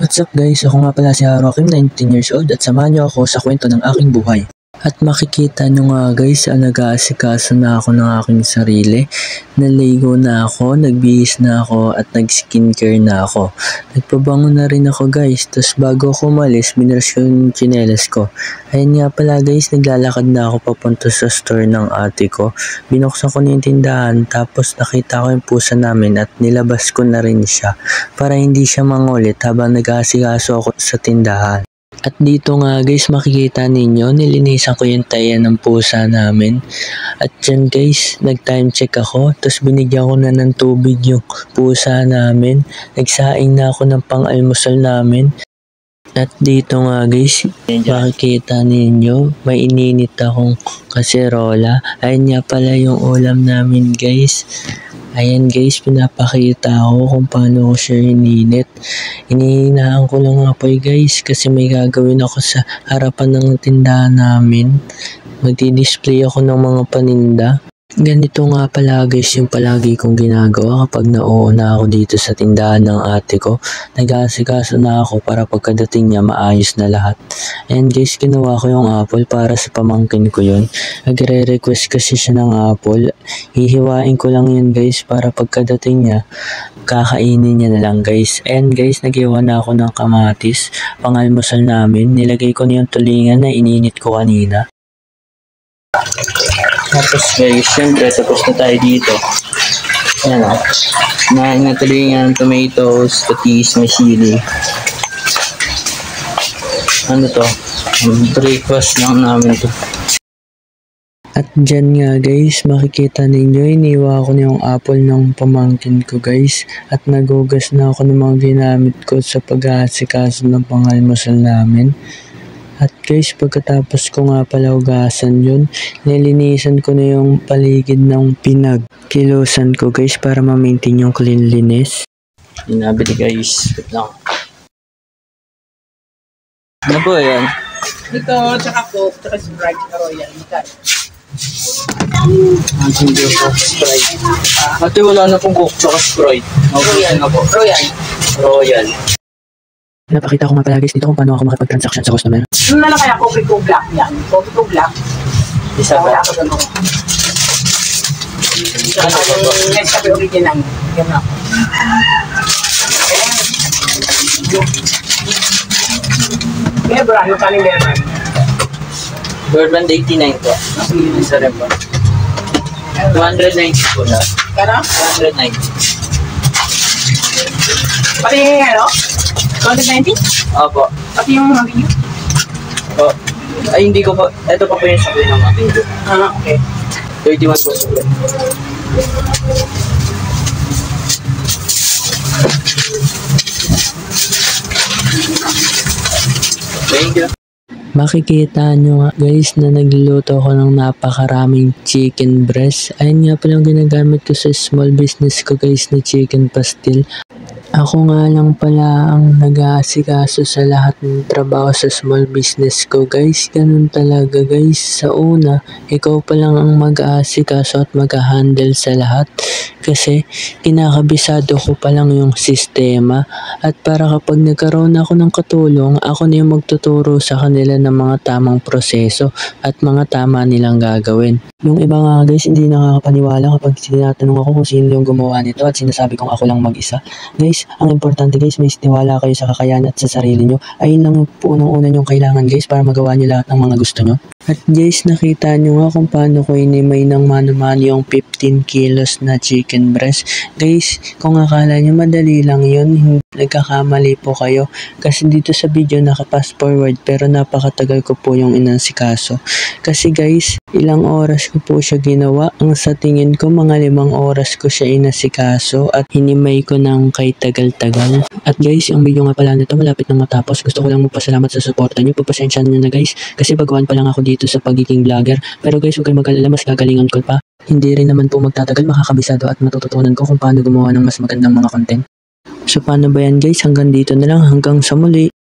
What's up guys? Ako nga pala si Harokim, 19 years old at samahan niyo ako sa kwento ng aking buhay. At makikita nyo nga guys, nag-aasikaso na ako ng aking sarili. Naligo na ako, nagbihis na ako at nag-skincare na ako. Nagpabango na rin ako guys, tapos bago ako umalis, binrush ko yung tsinelas ko. Ayun nga pala guys, naglalakad na ako papunta sa store ng ate ko. Binuksan ko na yung tindahan, tapos nakita ko yung pusa namin at nilabas ko na rin siya para hindi siya mangulit habang nag-aasikaso ako sa tindahan. At dito nga guys, makikita ninyo, nilinisan ko yung taya ng pusa namin. At dyan guys, nag-time check ako, tapos binigyan ko na ng tubig yung pusa namin. Nagsaing na ako ng pang-almusal namin. At dito nga guys, makikita ninyo, may ininit akong kaserola. Ayun nga pala yung ulam namin guys. Ayan guys, pinapakita ko kung paano ko siya ininit. Inihinaan ko lang apoy guys kasi may gagawin ako sa harapan ng tindahan namin. Magdi-display ako ng mga paninda. Ganito nga pala guys yung palagi kong ginagawa kapag nauuna ako dito sa tindahan ng ate ko. Nag-aasikaso na ako para pagkadating niya maayos na lahat. And guys, ginawa ko yung apple para sa pamangkin ko yun. Nagre-request kasi siya ng apple. Hihiwain ko lang yun guys para pagkadating niya, kakainin niya na lang guys. And guys, naghiwa na ako ng kamatis. Pang-almusal namin, nilagay ko na yung tulingan na ininit ko kanina. Tapos guys, syempre tapos na tayo dito. Ayan o. Kumain na tulingan, tomatoes, patis, may sili. Ano to? Breakfast lang namin to. At dyan nga guys, makikita ninyo, iniwa ko na yung apple ng pamangkin ko guys. At nagugas na ako ng mga ginamit ko sa pag-aasikaso ng pang-almusal namin. At guys, pagkatapos ko nga pala hugasan yun, nilinisan ko na yung paligid ng pinagkilusan ko guys para ma-maintain yung cleanliness. Inabili guys, wait lang. Ano po yan? Ito, tsaka Coke, tsaka Sprite, tsaka Royal. Hindi po, Sprite. Ate, wala na pong Coke, tsaka Sprite. Royal na po. Royal. Napakita ko nga pala guys dito kung paano ako makapag-transaction sa customer. Ano na lang kaya Coffee to Black yan? Coffee to Black. Isa ba? Wala ko doon. Ang next cafe original. Yan na. Lebron, yung kaning Lebron. Bourbon 89 po. Isa rin po. 290 po na. Kano? 290. Pati yung ano? 290? Opo. Pati yung mabinyo? Po. Ay, hindi ko po. Ito pa po yung sabi ng mga video. Ah, okay. 31 po sabi. Thank you. Makikita nyo nga guys na nagluluto ako ng napakaraming chicken breast. Ayun nga palang ginagamit ko sa small business ko guys na chicken pastil. Ako nga lang pala ang nag-aasikaso sa lahat ng trabaho sa small business ko guys. Ganun talaga guys. Sa una, ikaw pa lang ang mag-aasikaso at mag-handle sa lahat. Kasi kinakabisado ko pa lang yung sistema. At para kapag nagkaroon ako ng katulong, ako na yung magtuturo sa kanila ng mga tamang proseso at mga tama nilang gagawin. Yung iba nga guys, hindi nakakapaniwala kapag tinatanong ako kung sino yung gumawa nito at sinasabi kong ako lang mag-isa. Guys, ang importante guys, may tiwala kayo sa kakayahan at sa sarili nyo. Ayun lang po unang-una yung kailangan guys para magawa nyo lahat ng mga gusto nyo. At guys, nakita nyo nga kung paano ko inimay ng mano-mano yung 15 kilos na chicken breast. Guys, kung akala nyo madali lang yun, nagkakamali po kayo. Kasi dito sa video naka-fast forward pero napakatagal ko po yung inansikaso. Kasi guys, ilang oras ko po siya ginawa. Ang sa tingin ko mga 5 oras ko siya inasikaso at hinimay ko ng kay tagal-tagal. At guys, yung video nga pala nito malapit na matapos. Gusto ko lang magpasalamat sa suporta nyo. Pagpasensya nyo na guys kasi baguhan pa lang ako dito sa pagiging vlogger. Pero guys, huwag kayo mag-alala, mas gagalingan ko pa. Hindi rin naman po magtatagal, makakabisado at matututunan ko kung paano gumawa ng mas magandang mga content. So paano ba yan guys? Hanggang dito na lang, hanggang sa muli.